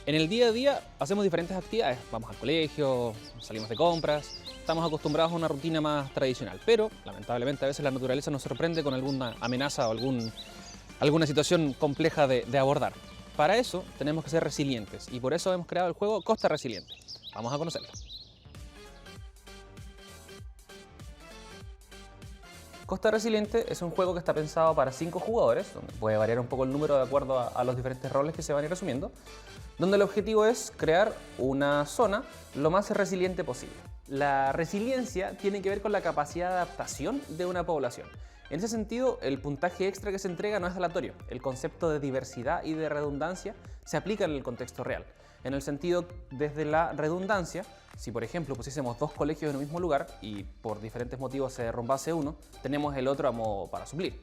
En el día a día hacemos diferentes actividades, vamos al colegio, salimos de compras, estamos acostumbrados a una rutina más tradicional, pero lamentablemente a veces la naturaleza nos sorprende con alguna amenaza o alguna situación compleja de abordar. Para eso tenemos que ser resilientes y por eso hemos creado el juego Costa Resiliente. Vamos a conocerlo. Costa Resiliente es un juego que está pensado para 5 jugadores, donde puede variar un poco el número de acuerdo a los diferentes roles que se van a ir asumiendo, donde el objetivo es crear una zona lo más resiliente posible. La resiliencia tiene que ver con la capacidad de adaptación de una población. En ese sentido, el puntaje extra que se entrega no es aleatorio. El concepto de diversidad y de redundancia se aplica en el contexto real. En el sentido, desde la redundancia, si por ejemplo pusiésemos 2 colegios en el mismo lugar y por diferentes motivos se derrumbase uno, tenemos el otro a modo para suplir.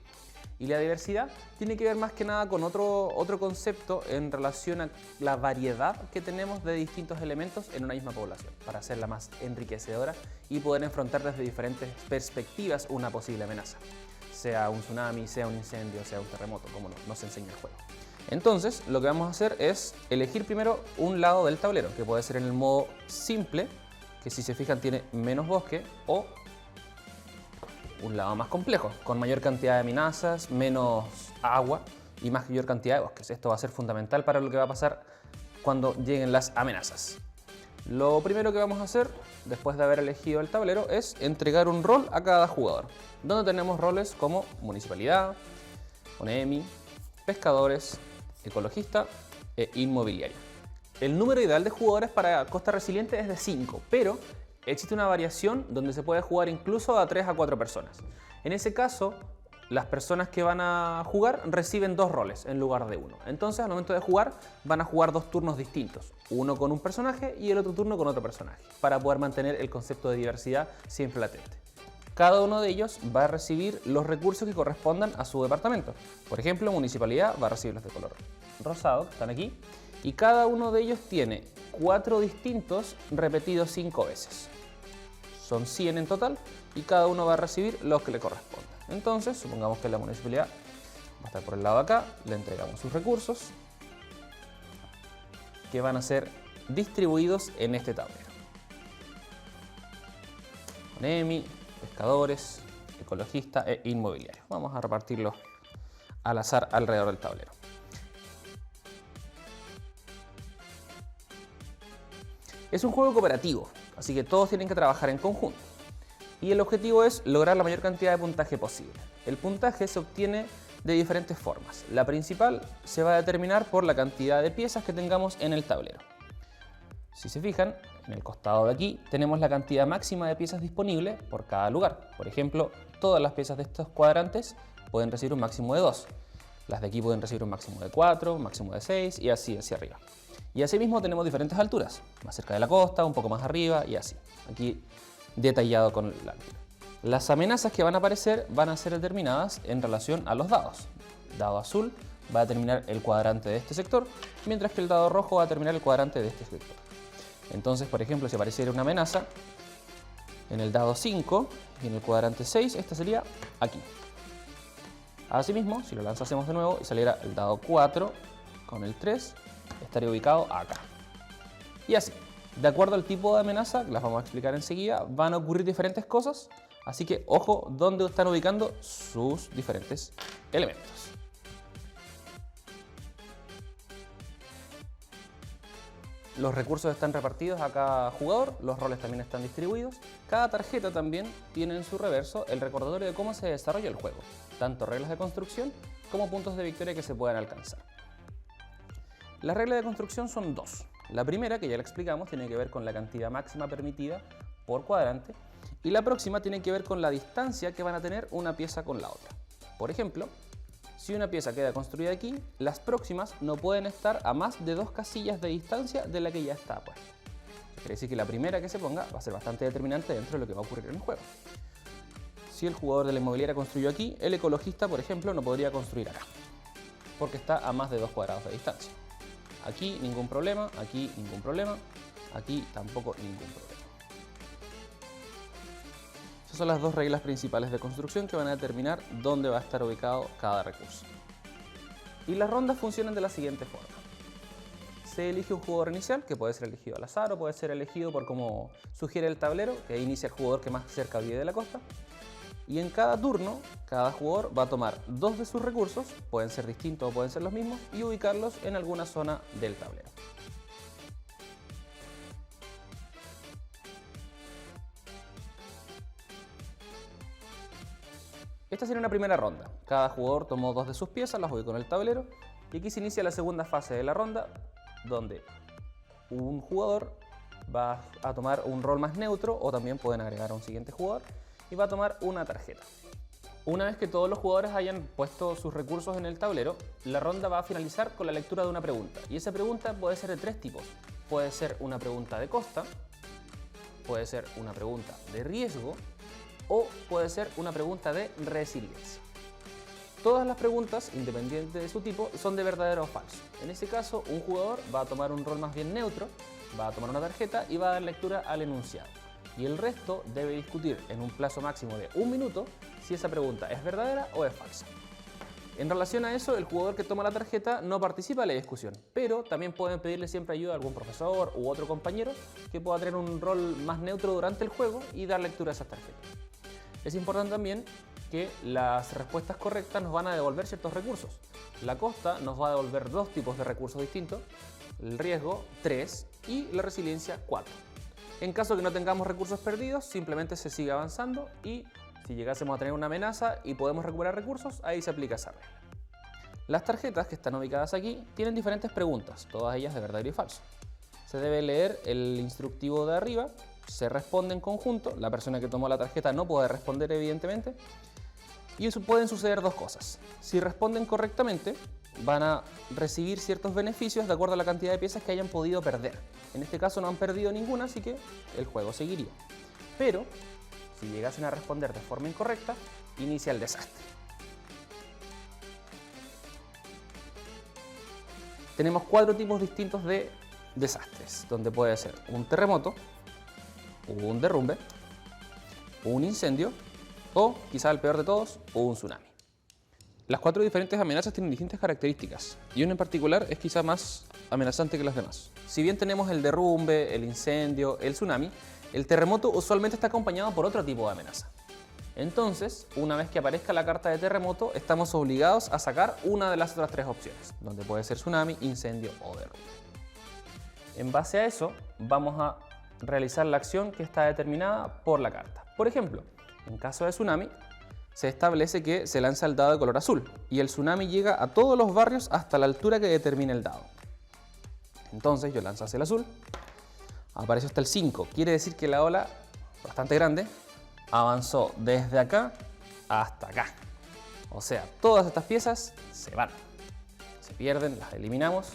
Y la diversidad tiene que ver más que nada con otro concepto en relación a la variedad que tenemos de distintos elementos en una misma población, para hacerla más enriquecedora y poder enfrentar desde diferentes perspectivas una posible amenaza. Sea un tsunami, sea un incendio, sea un terremoto, como nos enseña el juego. Entonces, lo que vamos a hacer es elegir primero un lado del tablero, que puede ser en el modo simple, que si se fijan tiene menos bosque, o un lado más complejo, con mayor cantidad de amenazas, menos agua y mayor cantidad de bosques. Esto va a ser fundamental para lo que va a pasar cuando lleguen las amenazas. Lo primero que vamos a hacer, después de haber elegido el tablero, es entregar un rol a cada jugador, donde tenemos roles como municipalidad, ONEMI, pescadores, ecologista e inmobiliario. El número ideal de jugadores para Costa Resiliente es de 5, pero existe una variación donde se puede jugar incluso a 3 a 4 personas. En ese caso, las personas que van a jugar reciben 2 roles en lugar de 1. Entonces, al momento de jugar, van a jugar 2 turnos distintos. Uno con un personaje y el otro turno con otro personaje, para poder mantener el concepto de diversidad siempre latente. Cada uno de ellos va a recibir los recursos que correspondan a su departamento. Por ejemplo, municipalidad va a recibir los de color rosado, que están aquí, y cada uno de ellos tiene 4 distintos repetidos 5 veces. Son 100 en total y cada uno va a recibir los que le correspondan. Entonces, supongamos que la municipalidad va a estar por el lado de acá, le entregamos sus recursos que van a ser distribuidos en este tablero. ONEMI, pescadores, ecologista e inmobiliario. Vamos a repartirlos al azar alrededor del tablero. Es un juego cooperativo, así que todos tienen que trabajar en conjunto. Y el objetivo es lograr la mayor cantidad de puntaje posible. El puntaje se obtiene de diferentes formas. La principal se va a determinar por la cantidad de piezas que tengamos en el tablero. Si se fijan, en el costado de aquí tenemos la cantidad máxima de piezas disponibles por cada lugar. Por ejemplo, todas las piezas de estos cuadrantes pueden recibir un máximo de 2. Las de aquí pueden recibir un máximo de 4, un máximo de 6 y así hacia arriba. Y asimismo tenemos diferentes alturas, más cerca de la costa, un poco más arriba y así. Aquí detallado con la altura. Las amenazas que van a aparecer van a ser determinadas en relación a los dados. El dado azul va a determinar el cuadrante de este sector, mientras que el dado rojo va a determinar el cuadrante de este sector. Entonces, por ejemplo, si apareciera una amenaza en el dado 5 y en el cuadrante 6, esta sería aquí. Asimismo, si lo lanzásemos de nuevo y saliera el dado 4 con el 3, estaría ubicado acá. Y así, de acuerdo al tipo de amenaza, que las vamos a explicar enseguida, van a ocurrir diferentes cosas, así que ojo dónde están ubicando sus diferentes elementos. Los recursos están repartidos a cada jugador, los roles también están distribuidos. Cada tarjeta también tiene en su reverso el recordatorio de cómo se desarrolla el juego, tanto reglas de construcción como puntos de victoria que se puedan alcanzar. Las reglas de construcción son 2. La primera, que ya la explicamos, tiene que ver con la cantidad máxima permitida por cuadrante, y la próxima tiene que ver con la distancia que van a tener una pieza con la otra. Por ejemplo, si una pieza queda construida aquí, las próximas no pueden estar a más de 2 casillas de distancia de la que ya está puesta. Quiere decir que la primera que se ponga va a ser bastante determinante dentro de lo que va a ocurrir en el juego. Si el jugador de la inmobiliaria construyó aquí, el ecologista, por ejemplo, no podría construir acá, porque está a más de 2 cuadrados de distancia. Aquí ningún problema, aquí ningún problema, aquí tampoco ningún problema. Esas son las 2 reglas principales de construcción que van a determinar dónde va a estar ubicado cada recurso. Y las rondas funcionan de la siguiente forma. se elige un jugador inicial, que puede ser elegido al azar o puede ser elegido por como sugiere el tablero, que inicia el jugador que más cerca vive de la costa. Y en cada turno, cada jugador va a tomar 2 de sus recursos, pueden ser distintos o pueden ser los mismos, y ubicarlos en alguna zona del tablero. Esta sería una primera ronda. Cada jugador tomó 2 de sus piezas, las ubicó en el tablero, y aquí se inicia la segunda fase de la ronda, donde un jugador va a tomar un rol más neutro, o también pueden agregar a un siguiente jugador, y va a tomar una tarjeta. Una vez que todos los jugadores hayan puesto sus recursos en el tablero, la ronda va a finalizar con la lectura de una pregunta. Y esa pregunta puede ser de 3 tipos. Puede ser una pregunta de costa, puede ser una pregunta de riesgo, o puede ser una pregunta de resiliencia. Todas las preguntas, independientemente de su tipo, son de verdadero o falso. En ese caso, un jugador va a tomar un rol más bien neutro, va a tomar una tarjeta y va a dar lectura al enunciado. Y el resto debe discutir en un plazo máximo de 1 minuto si esa pregunta es verdadera o es falsa. En relación a eso, el jugador que toma la tarjeta no participa en la discusión, pero también pueden pedirle siempre ayuda a algún profesor u otro compañero que pueda tener un rol más neutro durante el juego y dar lectura a esas tarjetas. Es importante también que las respuestas correctas nos van a devolver ciertos recursos. La costa nos va a devolver 2 tipos de recursos distintos, el riesgo 3 y la resiliencia 4. En caso que no tengamos recursos perdidos, simplemente se sigue avanzando y si llegásemos a tener una amenaza y podemos recuperar recursos, ahí se aplica esa regla. Las tarjetas que están ubicadas aquí tienen diferentes preguntas, todas ellas de verdadero y falso. Se debe leer el instructivo de arriba, se responde en conjunto, la persona que tomó la tarjeta no puede responder evidentemente, y eso pueden suceder 2 cosas. Si responden correctamente, van a recibir ciertos beneficios de acuerdo a la cantidad de piezas que hayan podido perder. En este caso no han perdido ninguna, así que el juego seguiría. Pero, si llegasen a responder de forma incorrecta, inicia el desastre. Tenemos 4 tipos distintos de desastres, donde puede ser un terremoto, un derrumbe, un incendio o, quizá el peor de todos, un tsunami. Las 4 diferentes amenazas tienen distintas características y una en particular es quizá más amenazante que las demás. Si bien tenemos el derrumbe, el incendio, el tsunami, el terremoto usualmente está acompañado por otro tipo de amenaza. Entonces, una vez que aparezca la carta de terremoto, estamos obligados a sacar una de las otras 3 opciones, donde puede ser tsunami, incendio o derrumbe. En base a eso, vamos a realizar la acción que está determinada por la carta. Por ejemplo, en caso de tsunami, se establece que se lanza el dado de color azul y el tsunami llega a todos los barrios hasta la altura que determine el dado. Entonces yo lanzo hacia el azul, apareció hasta el 5, quiere decir que la ola, bastante grande, avanzó desde acá hasta acá. O sea, todas estas piezas se van, se pierden, las eliminamos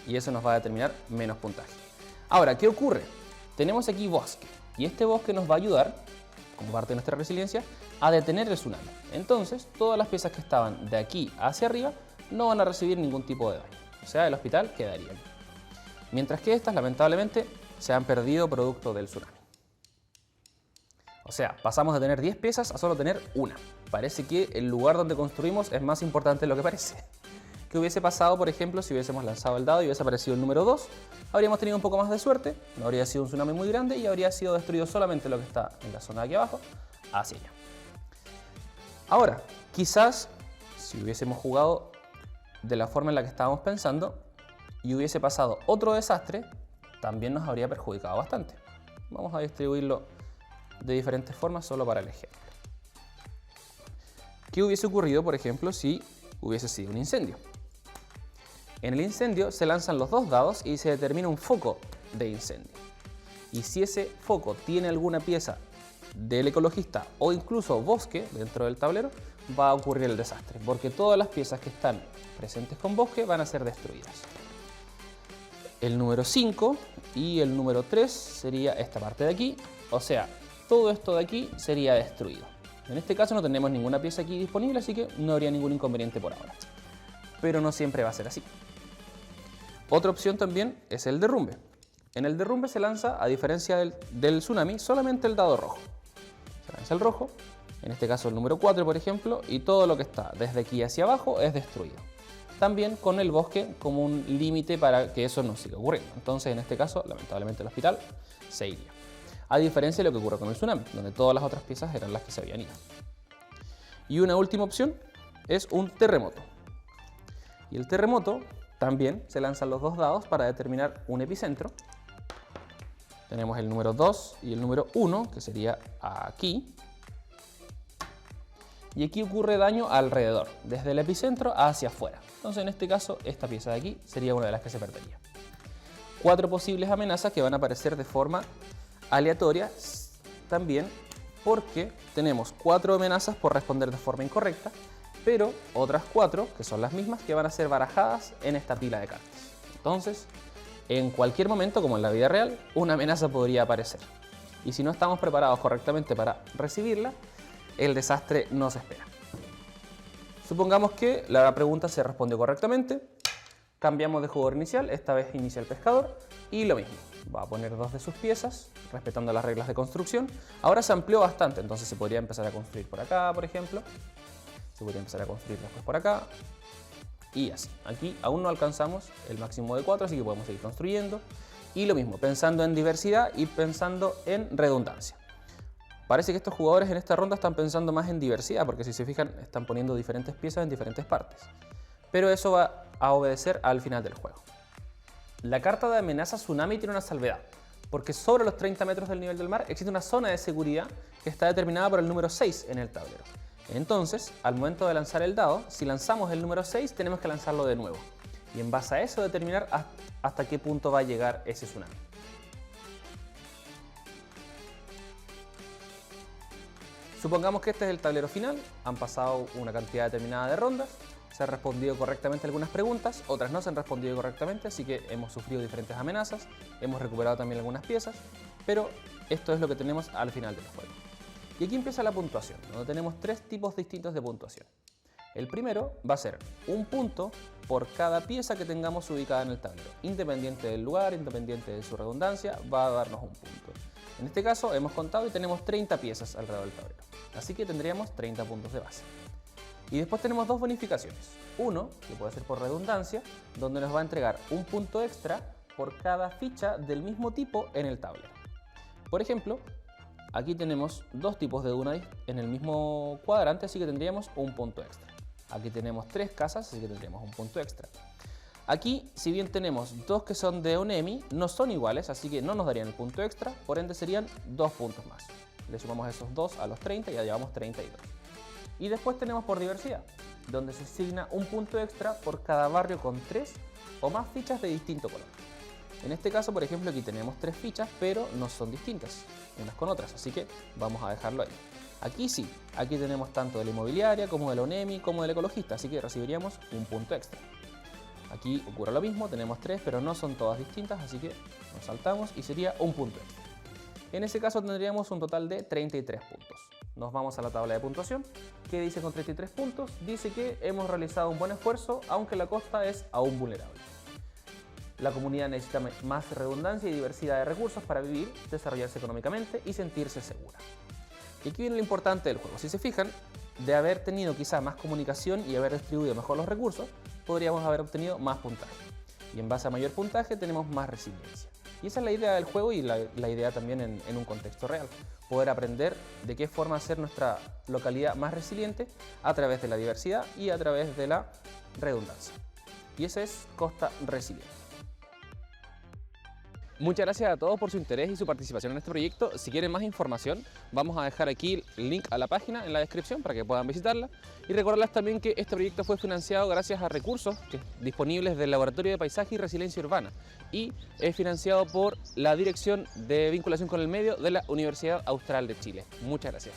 y eso nos va a determinar menos puntaje. Ahora, ¿qué ocurre? Tenemos aquí bosque y este bosque nos va a ayudar, como parte de nuestra resiliencia, a detener el tsunami. Entonces, todas las piezas que estaban de aquí hacia arriba no van a recibir ningún tipo de daño. O sea, el hospital quedaría aquí. Mientras que estas, lamentablemente, se han perdido producto del tsunami. O sea, pasamos de tener 10 piezas a solo tener una. Parece que el lugar donde construimos es más importante de lo que parece. ¿Qué hubiese pasado, por ejemplo, si hubiésemos lanzado el dado y hubiese aparecido el número 2? Habríamos tenido un poco más de suerte, no habría sido un tsunami muy grande y habría sido destruido solamente lo que está en la zona de aquí abajo, hacia allá. Ahora, quizás, si hubiésemos jugado de la forma en la que estábamos pensando y hubiese pasado otro desastre, también nos habría perjudicado bastante. Vamos a distribuirlo de diferentes formas solo para el ejemplo. ¿Qué hubiese ocurrido, por ejemplo, si hubiese sido un incendio? En el incendio se lanzan los 2 dados y se determina un foco de incendio. Y si ese foco tiene alguna pieza del ecologista o incluso bosque dentro del tablero, va a ocurrir el desastre, porque todas las piezas que están presentes con bosque van a ser destruidas. El número 5 y el número 3 sería esta parte de aquí, o sea, todo esto de aquí sería destruido. En este caso no tenemos ninguna pieza aquí disponible, así que no habría ningún inconveniente por ahora. Pero no siempre va a ser así. Otra opción también es el derrumbe. En el derrumbe se lanza, a diferencia del tsunami, solamente el dado rojo. Se lanza el rojo, en este caso el número 4 por ejemplo, y todo lo que está desde aquí hacia abajo es destruido. también con el bosque como un límite para que eso no siga ocurriendo. Entonces, en este caso, lamentablemente el hospital se iría. A diferencia de lo que ocurrió con el tsunami, donde todas las otras piezas eran las que se habían ido. Y una última opción es un terremoto. Y el terremoto también se lanzan los dos dados para determinar un epicentro. Tenemos el número 2 y el número 1, que sería aquí. Y aquí ocurre daño alrededor, desde el epicentro hacia afuera. Entonces, en este caso, esta pieza de aquí sería una de las que se perdería. 4 posibles amenazas que van a aparecer de forma aleatoria también, porque tenemos 4 amenazas por responder de forma incorrecta, pero otras 4, que son las mismas, que van a ser barajadas en esta pila de cartas. Entonces, en cualquier momento, como en la vida real, una amenaza podría aparecer. Y si no estamos preparados correctamente para recibirla, el desastre nos espera. Supongamos que la pregunta se respondió correctamente, cambiamos de jugador inicial, esta vez inicia el pescador, y lo mismo, va a poner 2 de sus piezas, respetando las reglas de construcción. Ahora se amplió bastante, entonces se podría empezar a construir por acá, por ejemplo, se podría empezar a construir después por acá, y así. Aquí aún no alcanzamos el máximo de 4, así que podemos seguir construyendo, y lo mismo, pensando en diversidad y pensando en redundancia. Parece que estos jugadores en esta ronda están pensando más en diversidad, porque si se fijan, están poniendo diferentes piezas en diferentes partes. Pero eso va a obedecer al final del juego. La carta de amenaza tsunami tiene una salvedad, porque sobre los 30 metros del nivel del mar existe una zona de seguridad que está determinada por el número 6 en el tablero. Entonces, al momento de lanzar el dado, si lanzamos el número 6, tenemos que lanzarlo de nuevo. Y en base a eso determinar hasta qué punto va a llegar ese tsunami. Supongamos que este es el tablero final, han pasado una cantidad determinada de rondas, se han respondido correctamente algunas preguntas, otras no se han respondido correctamente, así que hemos sufrido diferentes amenazas, hemos recuperado también algunas piezas, pero esto es lo que tenemos al final del juego. Y aquí empieza la puntuación, donde tenemos 3 tipos distintos de puntuación. El primero va a ser un punto por cada pieza que tengamos ubicada en el tablero, independiente del lugar, independiente de su redundancia, va a darnos un punto. En este caso hemos contado y tenemos 30 piezas alrededor del tablero, así que tendríamos 30 puntos de base. Y después tenemos 2 bonificaciones. Uno, que puede ser por redundancia, donde nos va a entregar un punto extra por cada ficha del mismo tipo en el tablero. Por ejemplo, aquí tenemos 2 tipos de dunas en el mismo cuadrante, así que tendríamos un punto extra. Aquí tenemos 3 casas, así que tendríamos un punto extra. Aquí, si bien tenemos 2 que son de Onemi, no son iguales, así que no nos darían el punto extra, por ende serían 2 puntos más. Le sumamos esos 2 a los 30 y ya llevamos 32. Y después tenemos por diversidad, donde se asigna un punto extra por cada barrio con 3 o más fichas de distinto color. En este caso, por ejemplo, aquí tenemos 3 fichas, pero no son distintas unas con otras, así que vamos a dejarlo ahí. Aquí sí, aquí tenemos tanto de la inmobiliaria como de la Onemi como del ecologista, así que recibiríamos un punto extra. Aquí ocurre lo mismo, tenemos 3, pero no son todas distintas, así que nos saltamos y sería un punto extra. En ese caso tendríamos un total de 33 puntos. Nos vamos a la tabla de puntuación. ¿Qué dice con 33 puntos? Dice que hemos realizado un buen esfuerzo, aunque la costa es aún vulnerable. La comunidad necesita más redundancia y diversidad de recursos para vivir, desarrollarse económicamente y sentirse segura. Y aquí viene lo importante del juego. Si se fijan, de haber tenido quizá más comunicación y haber distribuido mejor los recursos, podríamos haber obtenido más puntaje. Y en base a mayor puntaje tenemos más resiliencia. Y esa es la idea del juego y la idea también en un contexto real. Poder aprender de qué forma hacer nuestra localidad más resiliente a través de la diversidad y a través de la redundancia. Y ese es Costa Resiliente. Muchas gracias a todos por su interés y su participación en este proyecto. Si quieren más información, vamos a dejar aquí el link a la página en la descripción para que puedan visitarla. Y recordarles también que este proyecto fue financiado gracias a recursos disponibles del Laboratorio de Paisaje y Resiliencia Urbana y es financiado por la Dirección de Vinculación con el Medio de la Universidad Austral de Chile. Muchas gracias.